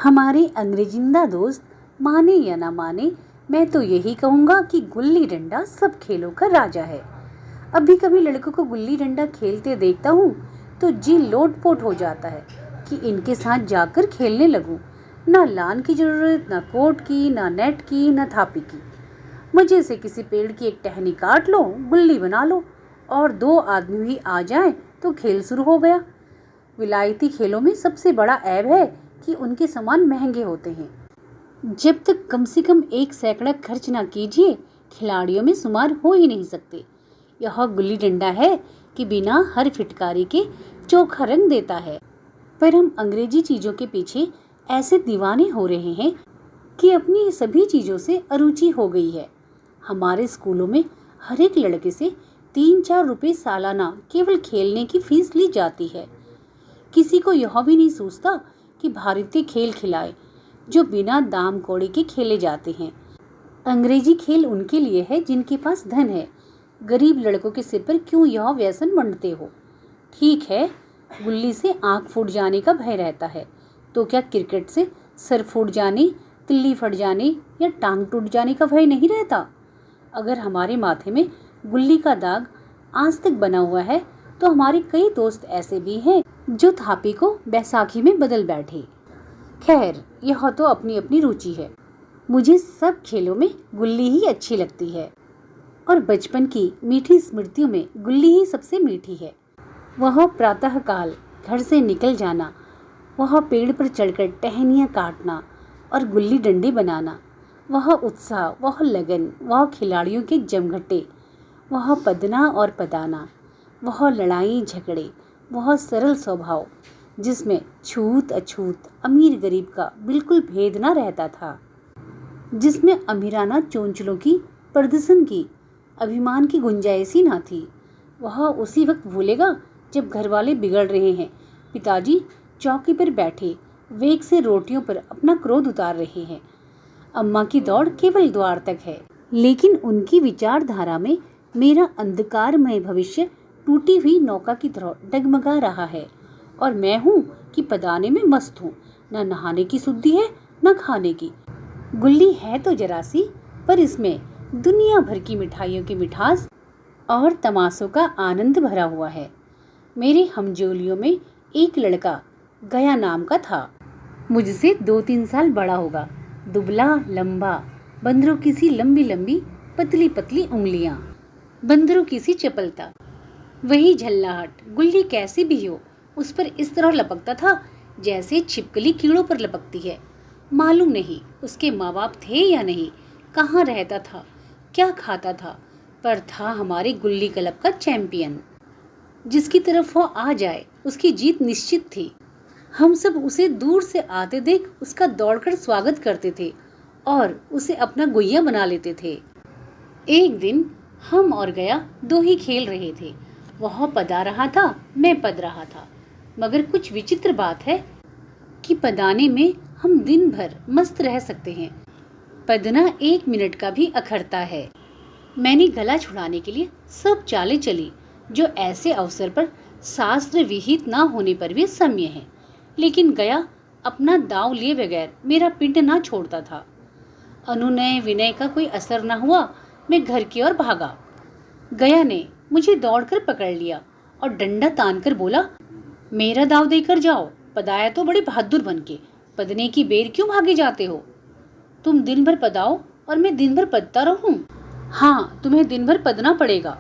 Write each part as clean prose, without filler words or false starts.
हमारे अंग्रेजिंदा दोस्त माने या ना माने, मैं तो यही कहूँगा कि गुल्ली डंडा सब खेलों का राजा है। अभी कभी लड़कों को गुल्ली डंडा खेलते देखता हूँ तो जी लोटपोट हो जाता है कि इनके साथ जाकर खेलने लगूं। ना लान की जरूरत, ना कोर्ट की, ना नेट की, ना थापी की। मजे से किसी पेड़ की एक टहनी काट लो, गुल्ली बना लो और 2 आदमी भी आ जाएं तो खेल शुरू हो गया। विलायती खेलों में सबसे बड़ा ऐब है कि उनके सामान महंगे होते हैं। जब तक कम से कम 1 सैकड़ा खर्च ना कीजिए, खिलाड़ियों में शुमार हो ही नहीं सकते। यह गुल्ली डंडा है कि बिना हर फिटकारी के चोखा रंग देता है। पर हम अंग्रेजी चीजों के पीछे ऐसे दीवाने हो रहे हैं कि अपनी सभी चीजों से अरुचि हो गई है। हमारे स्कूलों में हर एक लड़के से 3-4 रुपए सालाना केवल खेलने की फीस ली जाती है। किसी को यह भी नहीं सोचता कि भारतीय खेल खिलाए जो बिना दाम कौड़ी के खेले जाते हैं। अंग्रेजी खेल उनके लिए है जिनके पास धन है। गरीब लड़कों के सिर पर क्यों यह व्यसन मंडते हो? ठीक है, गुल्ली से आंख फूट जाने का भय रहता है, तो क्या क्रिकेट से सर फूट जाने, तिल्ली फट जाने या टांग टूट जाने का भय नहीं रहता? अगर हमारे माथे में गुल्ली का दाग आज तक बना हुआ है तो हमारे कई दोस्त ऐसे भी हैं जो थापी को बैसाखी में बदल बैठे। खैर, यह तो अपनी अपनी रुचि है। मुझे सब खेलों में गुल्ली ही अच्छी लगती है और बचपन की मीठी स्मृतियों में गुल्ली ही सबसे मीठी है। वह प्रातःकाल घर से निकल जाना, वह पेड़ पर चढ़कर टहनियाँ काटना और गुल्ली डंडे बनाना, वह उत्साह, वह लगन, वह खिलाड़ियों के जमघटे, वह पदना और पदाना, वह लड़ाई झगड़े, वह सरल स्वभाव जिसमें छूत अछूत, अमीर गरीब का बिल्कुल भेद न रहता था, जिसमें अमीराना चोंचलों की, प्रदर्शन की, अभिमान की गुंजाइश ही ना थी। वह उसी वक्त भूलेगा जब घर वाले बिगड़ रहे हैं, पिताजी चौकी पर बैठे वेग से रोटियों पर अपना क्रोध उतार रहे हैं, अम्मा की दौड़ केवल द्वार तक है। लेकिन उनकी विचारधारा में मेरा अंधकारमय भविष्य टूटी हुई नौका की तरह डगमगा रहा है और मैं हूँ कि पदाने में मस्त हूँ। न नहाने की शुद्धि है, न खाने की। गुल्ली है तो जरा सी, पर इसमें दुनिया भर की मिठाइयों की मिठास और तमाशों का आनंद भरा हुआ है। मेरे हमजोलियों में एक लड़का गया नाम का था। मुझसे 2-3 साल बड़ा होगा, दुबला लंबा, बंदरों की सी लंबी लंबी पतली पतली उंगलियां, बंदरों की सी चपलता, वही झल्लाहट। गुल्ली कैसी भी हो, उस पर इस तरह लपकता था जैसे छिपकली कीड़ों पर लपकती है। मालूम नहीं उसके माँ बाप थे या नहीं, कहाँ रहता था, क्या खाता था, पर था हमारे गुल्ली क्लब का चैंपियन। जिसकी तरफ वो आ जाए उसकी जीत निश्चित थी। हम सब उसे दूर से आते देख उसका दौड़कर स्वागत करते थे और उसे अपना गुइया बना लेते थे। एक दिन हम और गया 2 ही खेल रहे थे। वह पदा रहा था, मैं पद रहा था। मगर कुछ विचित्र बात है कि पदाने में हम दिन भर मस्त रह सकते हैं, पदना 1 मिनट का भी अखरता है। मैंने गला छुड़ाने के लिए सब चालें चली जो ऐसे अवसर पर शास्त्र विहित ना होने पर भी सम्य है, लेकिन गया अपना दाव लिए बगैर मेरा पिंड ना छोड़ता था। अनुनय विनय का कोई असर न हुआ, मैं घर की ओर भागा। गया ने मुझे दौड़कर पकड़ लिया और डंडा तानकर बोला, मेरा दाव देकर जाओ, पदाया तो बड़े बहादुर बनके, पदने की बेर क्यों भागे जाते हो? तुम दिन भर पदाओ और मैं दिन भर पदता रहूं? हाँ, तुम्हें दिन भर पदना पड़ेगा।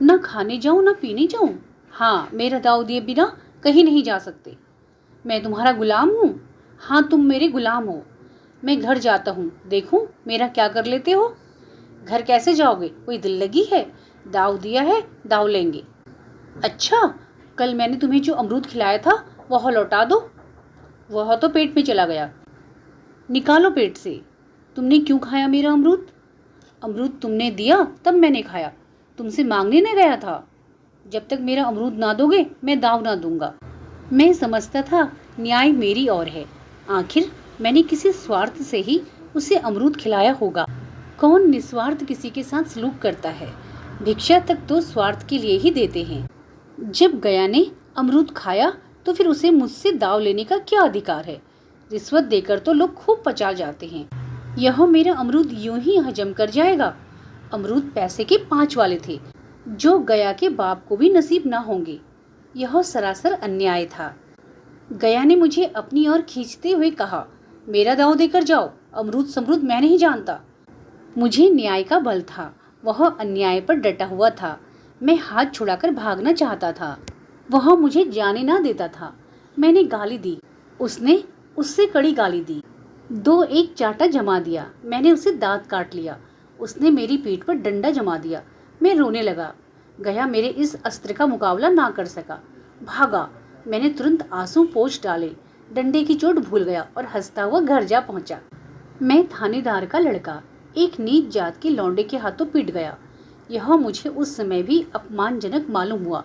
न खाने जाऊं न पीने जाऊं? हाँ, मेरा दाव दिए बिना कहीं नहीं जा सकते। मैं तुम्हारा गुलाम हूँ? हाँ, तुम मेरे गुलाम हो। मैं घर जाता हूँ, देखूं मेरा क्या कर लेते हो। घर कैसे जाओगे? कोई दिल लगी है? दाव दिया है, दाव लेंगे। अच्छा, कल मैंने तुम्हें जो अमरूद खिलाया था वह लौटा दो। वह तो पेट में चला गया। निकालो पेट से। तुमने क्यों खाया मेरा अमरूद? अमरूद तुमने दिया तब मैंने खाया, तुमसे मांगने न गया था। जब तक मेरा अमरूद ना दोगे मैं दाव ना दूंगा। मैं समझता था न्याय मेरी ओर है। आखिर मैंने किसी स्वार्थ से ही उसे अमरूद खिलाया होगा। कौन निस्वार्थ किसी के साथ सलूक करता है? भिक्षा तक तो स्वार्थ के लिए ही देते हैं। जब गया ने अमरूद खाया तो फिर उसे मुझसे दाव लेने का क्या अधिकार है? रिश्वत देकर तो लोग खूब पचा जाते हैं। यह मेरा अमरूद यूं ही हजम कर जाएगा। अमरूद पैसे के 5 वाले थे, जो गया के बाप को भी नसीब ना होंगे। यह सरासर अन्याय था। गया ने मुझे अपनी ओर खींचते हुए कहा, मेरा दांव देकर जाओ, अमरूद समरूद मैं नहीं जानता। मुझे न्याय का बल था, वह अन्याय पर डटा हुआ था। मैं हाथ छुड़ाकर भागना चाहता था, वह मुझे जाने ना देता था। मैंने गाली दी, उसने उससे कड़ी गाली दी। 2-1 चाटा जमा दिया। मैंने उसे दांत काट लिया। उसने मेरी पीठ पर डंडा जमा दिया। मैं रोने लगा। गया मेरे इस अस्त्र का मुकाबला ना कर सका, भागा। मैंने तुरंत आंसू पोंछ डाले, डंडे की चोट भूल गया और हंसता हुआ घर जा पहुंचा। मैं थानेदार का लड़का एक नीच जात के लौंडे के हाथों पिट गया। यह मुझे उस समय भी अपमानजनक मालूम हुआ,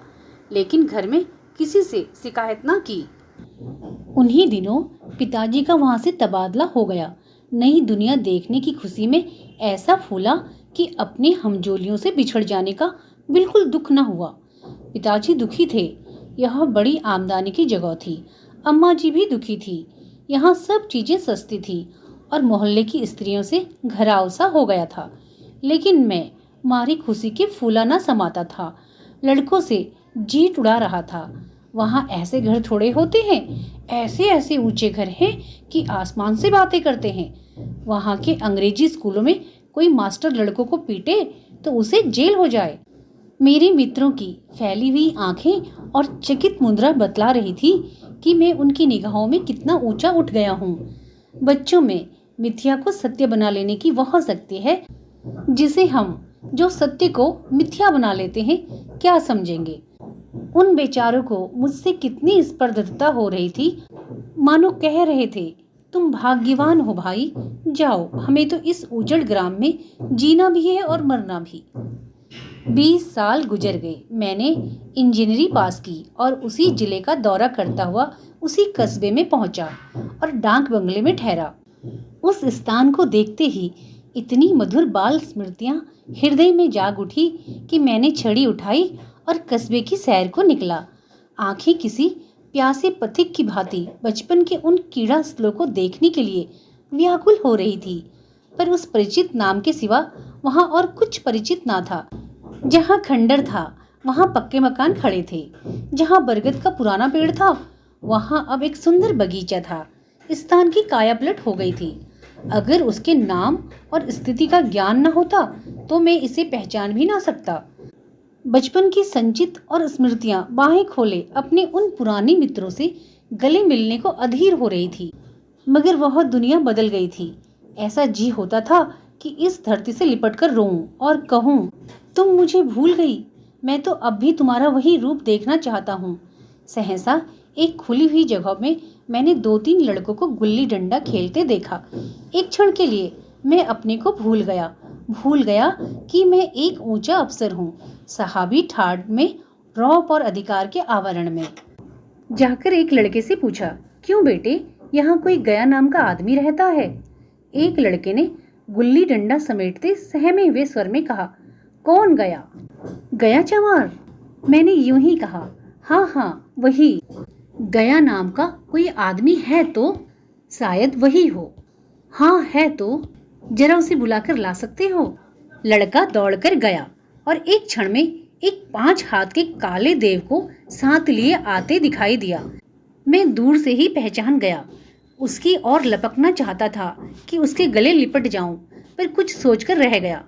लेकिन घर में किसी से शिकायत ना की। उन्हीं दिनों पिताजी का वहां से तबादला हो गया। नई दुनिया देखने की खुशी में ऐसा फूला कि अपने हमजोलियों से बिछड़ जाने का बिल्कुल दुख न हुआ। पिताजी दुखी थे, यह बड़ी आमदनी की जगह थी। अम्मा जी भी दुखी थी, यहाँ सब चीजें सस्ती थी और मोहल्ले की स्त्रियों से घराव सा हो गया था। लेकिन मैं मारी खुशी के फूला न समाता था, लड़कों से जीत उड़ा रहा था। वहाँ ऐसे घर थोड़े होते हैं, ऐसे ऐसे ऊंचे घर हैं कि आसमान से बातें करते हैं। वहाँ के अंग्रेजी स्कूलों में कोई मास्टर लड़कों को पीटे तो उसे जेल हो जाए। मेरे मित्रों की फैली हुई आंखें और चकित मुद्रा बतला रही थी कि मैं उनकी निगाहों में कितना ऊंचा उठ गया हूँ। बच्चों में मिथ्या को सत्य बना लेने की वह शक्ति है जिसे हम, जो सत्य को मिथ्या बना लेते हैं, क्या समझेंगे। उन बेचारों को मुझसे कितनी स्पर्धता हो रही थी, मानो कह रहे थे, तुम भाग्यवान हो भाई, जाओ, हमें तो इस उजड़ ग्राम में जीना भी है और मरना भी। 20 साल गुजर गए। मैंने इंजीनियरिंग पास की और उसी जिले का दौरा करता हुआ उसी कस्बे में पहुंचा और डाक बंगले में ठहरा। उस स्थान को देखते ही इतनी मधुर बाल स्मृतियां हृदय में जाग उठी कि मैंने छड़ी उठाई और कस्बे की सैर को निकला। आंखें किसी प्यासे पथिक की भांति बचपन के उन कीड़ा स्थलों को देखने के लिए व्याकुल हो रही थी, पर उस परिचित नाम के सिवा वहां और कुछ परिचित ना था। जहां खंडर था वहां पक्के मकान खड़े थे, जहां बरगद का पुराना पेड़ था वहां अब एक सुंदर बगीचा था। स्थान की कायापलट हो गई थी। अगर उसके नाम और स्थिति का ज्ञान न होता तो मैं इसे पहचान भी ना सकता। बचपन की संचित और स्मृतियां बाहें खोले अपने उन पुराने मित्रों से गले मिलने को अधीर हो रही थी, मगर वह दुनिया बदल गई थी। ऐसा जी होता था कि इस धरती से लिपटकर रोऊं और कहूं, तुम मुझे भूल गई, मैं तो अब भी तुम्हारा वही रूप देखना चाहता हूँ। सहसा एक खुली हुई जगह में मैंने 2-3 लड़कों को गुल्ली डंडा खेलते देखा। एक क्षण के लिए मैं अपने को भूल गया कि मैं एक ऊंचा अफसर हूँ, सहाबी ठाड़ में, रौब और अधिकार के आवरण में। जाकर एक लड़के से पूछा, क्यों बेटे, यहाँ कोई गया नाम का आदमी रहता है? एक लड़के ने गुल्ली डंडा समेटते सहमे हुए स्वर में कहा, कौन गया? गया चमार। मैंने यूं ही कहा, हाँ वही। गया नाम का कोई आदमी है तो शायद वही हो। हाँ है तो जरा उसे बुलाकर ला सकते हो? लड़का दौड़कर गया और एक क्षण में एक 5 हाथ के काले देव को साथ लिए आते दिखाई दिया। मैं दूर से ही पहचान गया। उसकी ओर लपकना चाहता था कि उसके गले लिपट जाऊं, पर कुछ सोचकर रह गया।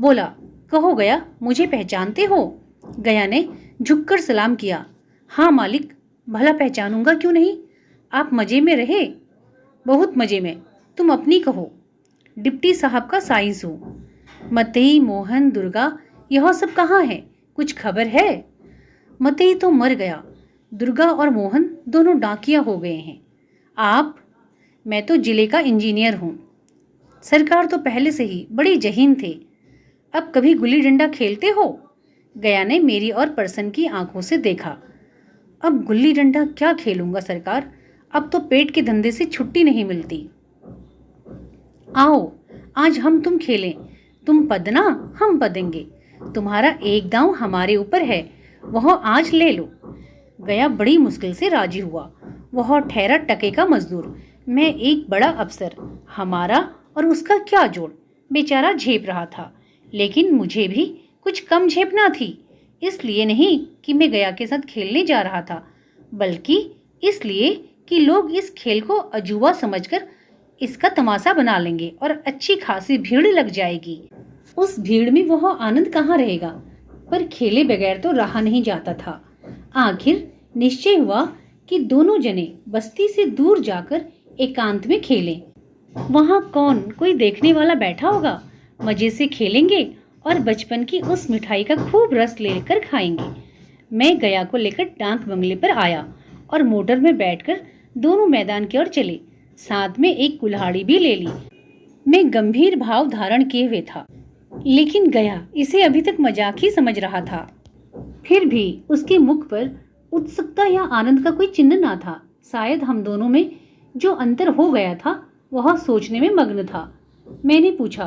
बोला, कहो गया, मुझे पहचानते हो? गया ने झुककर सलाम किया। हाँ मालिक, भला पहचानूंगा क्यों नहीं। आप मजे में रहे? बहुत मजे में। तुम अपनी कहो। डिप्टी साहब का साइंस हूँ। मतई, मोहन, दुर्गा, यह सब कहाँ है? कुछ खबर है? मतई तो मर गया, दुर्गा और मोहन दोनों डाकिया हो गए हैं। आप? मैं तो जिले का इंजीनियर हूँ। सरकार तो पहले से ही बड़ी जहीन थे। अब कभी गुल्ली डंडा खेलते हो? गया ने मेरी और पर्सन की आंखों से देखा। अब गुल्ली डंडा क्या खेलूंगा सरकार, अब तो पेट के धंधे से छुट्टी नहीं मिलती। आओ आज हम तुम खेलें, तुम पदना हम पदेंगे। तुम्हारा एक दांव हमारे ऊपर है, वह आज ले लो। गया बड़ी मुश्किल से राजी हुआ। वह ठहरा टके का मजदूर, मैं एक बड़ा अफसर, हमारा और उसका क्या जोड़। बेचारा झेप रहा था, लेकिन मुझे भी कुछ कम झेपना थी। इसलिए नहीं कि मैं गया के साथ खेलने जा रहा था, बल्कि इसलिए कि लोग इस खेल को अजूबा समझकर इसका तमाशा बना लेंगे और अच्छी खासी भीड़ लग जाएगी। उस भीड़ में वह आनंद कहाँ रहेगा। पर खेले बगैर तो रहा नहीं जाता था। आखिर निश्चय हुआ कि दोनों जने बस्ती से दूर जाकर एकांत में खेलें। वहां कौन कोई देखने वाला बैठा होगा। मजे से खेलेंगे और बचपन की उस मिठाई का खूब रस लेकर खाएंगे। मैं गया को लेकर डाक बंगले पर आया और मोटर में बैठकर दोनों मैदान की ओर चले। साथ में एक कुल्हाड़ी भी ले ली। मैं गंभीर भाव धारण किए हुए था, लेकिन गया इसे अभी तक मजाक ही समझ रहा था। फिर भी उसके मुख पर उत्सुकता या आनंद का कोई चिन्ह ना था। शायद हम दोनों में जो अंतर हो गया था वह सोचने में मग्न था। मैंने पूछा,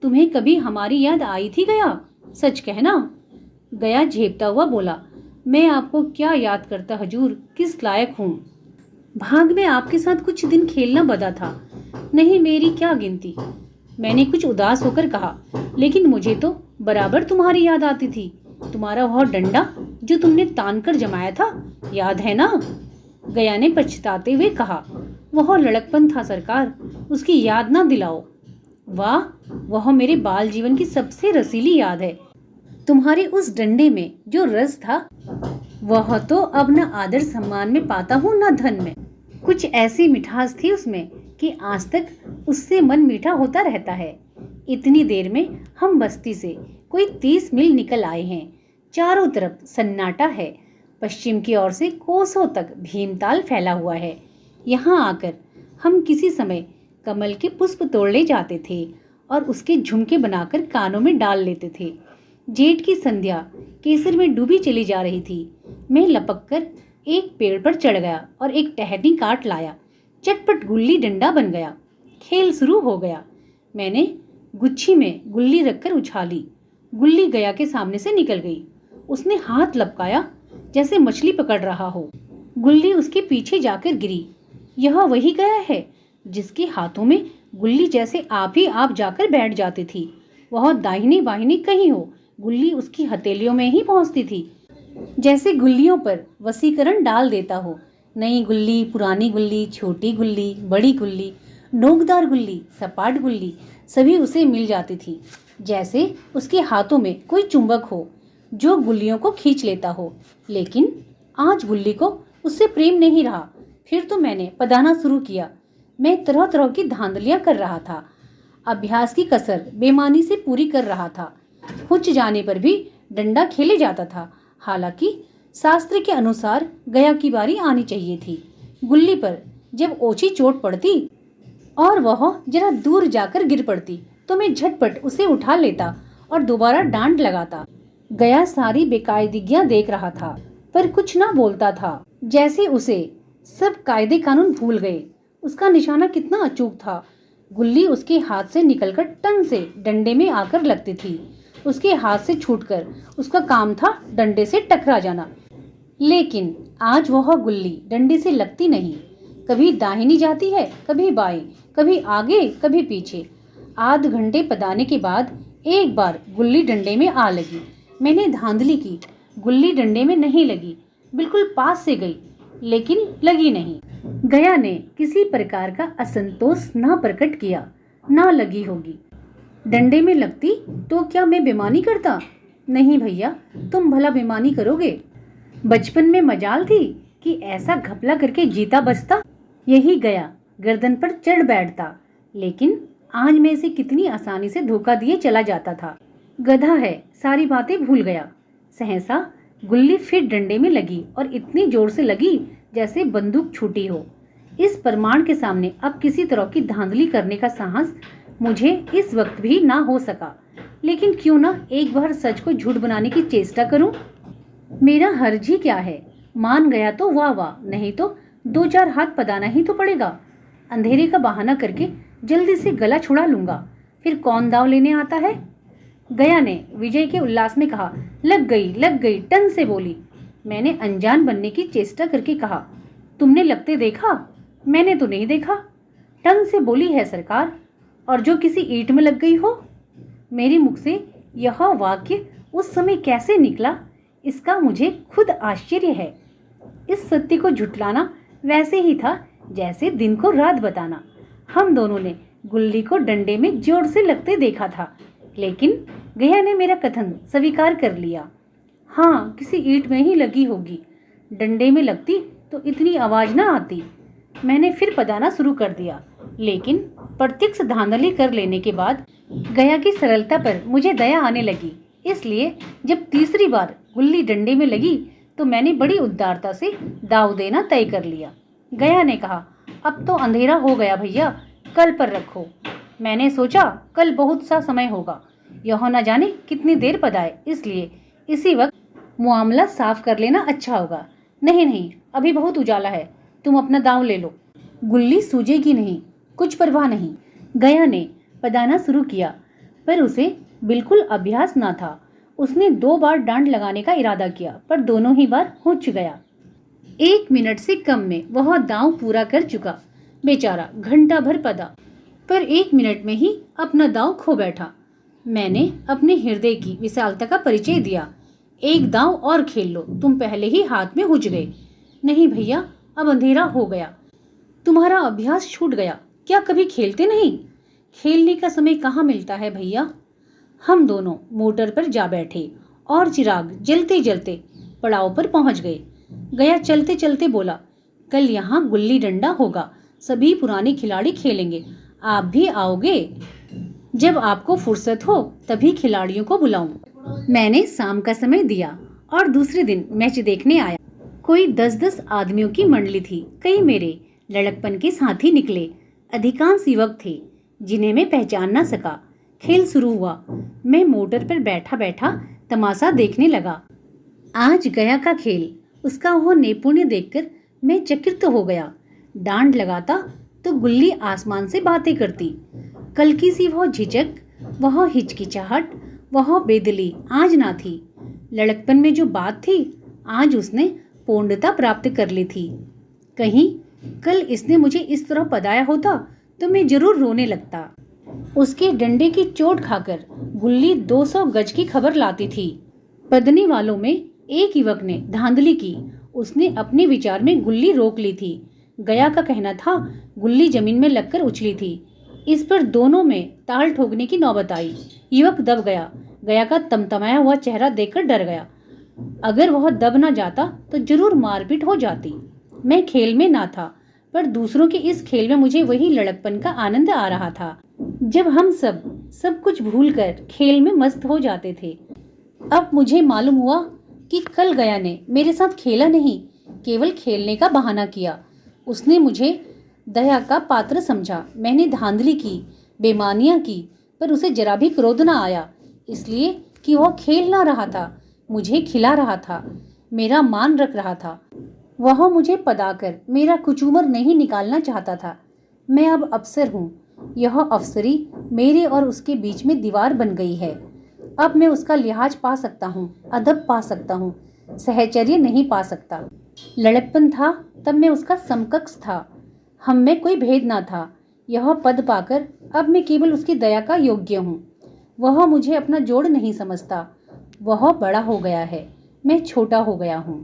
तुम्हें कभी हमारी याद आई थी गया? सच कहना। गया झेपता हुआ बोला, मैं आपको क्या याद करता हजूर, किस लायक हूँ। भाग में आपके साथ कुछ दिन खेलना बदा था। नहीं, मेरी क्या गिनती। मैंने कुछ उदास होकर कहा, लेकिन मुझे तो बराबर तुम्हारी याद आती थी। तुम्हारा वह डंडा जो तुमने तान कर जमाया था, याद है ना? गया ने पछताते हुए कहा, वह लड़कपन था सरकार, उसकी याद ना दिलाओ। वाह, वह मेरे बाल जीवन की सबसे रसीली याद है। तुम्हारे उस डंडे में जो रस था वह तो अब न आदर सम्मान में पाता हूँ न धन में। कुछ ऐसी मिठास थी उसमें कि आज तक उससे मन मीठा होता रहता है। इतनी देर में हम बस्ती से कोई 30 मील निकल आए हैं। चारों तरफ सन्नाटा है। पश्चिम की ओर से कोसों तक भीमताल फैला हुआ है। यहाँ आकर हम किसी समय कमल के पुष्प तोड़ ले जाते थे और उसके झुमके बनाकर कानों में डाल लेते थे। जेठ की संध्या केसर में डूबी चली जा रही थी। मैं लपककर एक पेड़ पर चढ़ गया और एक टहनी काट लाया। चटपट गुल्ली डंडा बन गया। खेल शुरू हो गया। मैंने गुच्छी में गुल्ली रखकर उछाली। गुल्ली गया के सामने से निकल गई। उसने हाथ लपकाया जैसे मछली पकड़ रहा हो। गुल्ली उसके पीछे जाकर गिरी। यह वही गया है जिसके हाथों में गुल्ली जैसे आप ही आप जाकर बैठ जाती थी। वह दाहिनी बाहिनी कहीं हो, गुल्ली उसकी हथेलियों में ही पहुंचती थी। जैसे गुल्लियों पर वसीकरण डाल देता हो। नई गुल्ली, पुरानी गुल्ली, छोटी गुल्ली, बड़ी गुल्ली, नोकदार गुल्ली, सपाट गुल्ली, सभी उसे मिल जाती थी। जैसे उसके हाथों में कोई चुंबक हो जो गुल्लियों को खींच लेता हो। लेकिन आज गुल्ली को उससे प्रेम नहीं रहा। फिर तो मैंने पदाना शुरू किया। मैं तरह तरह की धांधलियां कर रहा था। अभ्यास की कसर बेमानी से पूरी कर रहा था। हुच जाने पर भी डंडा खेले जाता था। हालांकि शास्त्र के अनुसार गया की बारी आनी चाहिए थी। गुल्ली पर जब ओछी चोट पड़ती और वह जरा दूर जाकर गिर पड़ती तो मैं झटपट उसे उठा लेता और दोबारा डांट लगाता। गया सारी बेकायदगियां देख रहा था, पर कुछ ना बोलता था। जैसे उसे सब कायदे कानून भूल गए। उसका निशाना कितना अचूक था। गुल्ली उसके हाथ से निकलकर टन से डंडे में आकर लगती थी। उसके हाथ से छूटकर उसका काम था डंडे से टकरा जाना। लेकिन आज वह गुल्ली डंडे से लगती नहीं। कभी दाहिनी जाती है, कभी बाएं, कभी आगे, कभी पीछे। आध घंटे पदाने के बाद एक बार गुल्ली डंडे में आ लगी। मैंने धांधली की। गुल्ली डंडे में नहीं लगी। बिल्कुल पास से गई, लेकिन लगी नहीं। गया ने किसी प्रकार का असंतोष ना प्रकट किया। ना लगी होगी। डंडे में लगती तो क्या मैं बेईमानी करता? नहीं भैया, तुम भला बेईमानी करोगे? बचपन में मजाल थी कि ऐसा घपला करके जीता बचता। यही गया गर्दन पर चढ़ बैठता। लेकिन आज मैं इसे कितनी आसानी से धोखा दिए चला जाता था। गधा है, सारी बातें भूल गया। सहसा गुल्ली फिर डंडे में लगी और इतनी जोर से लगी जैसे बंदूक छूटी हो। इस प्रमाण के सामने अब किसी तरह की धांधली करने का साहस मुझे इस वक्त भी ना हो सका। लेकिन क्यों ना एक बार सच को झूठ बनाने की चेष्टा करूं। मेरा हर्ज ही क्या है। मान गया तो वाह वाह, नहीं तो 2-4 हाथ पदाना ही तो पड़ेगा। अंधेरे का बहाना करके जल्दी से गला छुड़ा लूंगा। फिर कौन दाव लेने आता है? गया ने विजय के उल्लास में कहा, लग गई, टन से बोली। मैंने अनजान बनने की चेष्टा करके कहा, तुमने लगते देखा? मैंने तो नहीं देखा। टंग से बोली है सरकार, और जो किसी ईंट में लग गई हो। मेरे मुख से यह वाक्य उस समय कैसे निकला, इसका मुझे खुद आश्चर्य है। इस सत्य को झुठलाना वैसे ही था जैसे दिन को रात बताना। हम दोनों ने गुल्ली को डंडे में जोर से लगते देखा था, लेकिन गया ने मेरा कथन स्वीकार कर लिया। हाँ, किसी ईंट में ही लगी होगी। डंडे में लगती तो इतनी आवाज ना आती। मैंने फिर पदाना शुरू कर दिया, लेकिन प्रत्यक्ष धांधली कर लेने के बाद गया की सरलता पर मुझे दया आने लगी। इसलिए जब तीसरी बार गुल्ली डंडे में लगी तो मैंने बड़ी उदारता से दाव देना तय कर लिया। गया ने कहा, अब तो अंधेरा हो गया भैया, कल पर रखो। मैंने सोचा कल बहुत सा समय होगा, यह न जाने कितनी देर पदाए, इसलिए इसी वक्त मामला साफ कर लेना अच्छा होगा। नहीं नहीं, अभी बहुत उजाला है, तुम अपना दांव ले लो, गुल्ली सूझेगी नहीं, कुछ परवाह नहीं। गया ने पदाना शुरू किया, पर उसे बिल्कुल अभ्यास ना था। उसने 2 बार डांड लगाने का इरादा किया, पर दोनों ही बार हुच गया। 1 मिनट से कम में वह दांव पूरा कर चुका। बेचारा घंटा भर पदा, पर 1 मिनट में ही अपना दांव खो बैठा। मैंने अपने हृदय की विशालता का परिचय दिया। एक दांव और खेल लो, तुम पहले ही हाथ में हुच गए। नहीं भैया, अब अंधेरा हो गया, तुम्हारा अभ्यास छूट गया। क्या कभी खेलते नहीं? खेलने का समय कहाँ मिलता है भैया। हम दोनों मोटर पर जा बैठे और चिराग जलते जलते पड़ाव पर पहुंच गए। गया चलते चलते बोला, कल यहाँ गुल्ली डंडा होगा, सभी पुराने खिलाड़ी खेलेंगे, आप भी आओगे? जब आपको फुर्सत हो तभी खिलाड़ियों को बुलाऊं। मैंने शाम का समय दिया और दूसरे दिन मैच देखने आया। कोई 10-10 आदमियों की मंडली थी। कई मेरे लड़कपन के साथी निकले। अधिकांश युवक थे जिन्हें मैं पहचान ना सका। खेल शुरू हुआ। मैं मोटर पर बैठा बैठा तमाशा देखने लगा। आज गया का खेल, उसका वह नैपुण्य देखकर मैं चकित हो गया। डांड लगाता तो गुल्ली आसमान से बातें करती। कल की सी वह झिझक, वह हिचकिचाहट, वह बेदिली आज ना थी। लड़कपन में जो बात थी, आज उसने पूर्णता प्राप्त कर ली थी। कहीं कल इसने मुझे इस तरह पदाया होता तो मैं जरूर रोने लगता। उसके डंडे की चोट खाकर गुल्ली 200 गज की खबर लाती थी। पदने वालों में एक युवक ने धांधली की। उसने अपने विचार में गुल्ली रोक ली थी। गया का कहना था गुल्ली जमीन में लगकर उछली थी। इस पर दोनों में ताल ठोकने की नौबत आई। युवक दब गया। गया का तमतमाया हुआ चेहरा देखकर डर गया। अगर वह दब न जाता तो जरूर मारपीट हो जाती। मैं खेल में ना था, पर दूसरों के इस खेल में मुझे वही लड़कपन का आनंद आ रहा था, जब हम सब कुछ भूलकर खेल में मस्त हो जाते थे। अब मुझे मालूम हुआ कि कल गया ने मेरे साथ खेला नहीं, केवल खेलने का बहाना किया। उसने मुझे दया का पात्र समझा। मैंने धांधली की, बेमानियां की, पर उसे जरा भी क्रोध न आया, इसलिए कि वह खेल ना रहा था, मुझे खिला रहा था, मेरा मान रख रहा था। वह मुझे पदाकर मेरा कुचूमर नहीं निकालना चाहता था। मैं अब अफसर हूँ। यह अफसरी मेरे और उसके बीच में दीवार बन गई है। अब मैं उसका लिहाज पा सकता हूँ, अदब पा सकता हूँ, सहचर्य नहीं पा सकता। लड़कपन था तब मैं उसका समकक्ष था। हम में कोई भेद ना था। यह पद पाकर अब मैं केवल उसकी दया का योग्य हूँ। वह मुझे अपना जोड़ नहीं समझता। वह बड़ा हो गया है, मैं छोटा हो गया हूँ।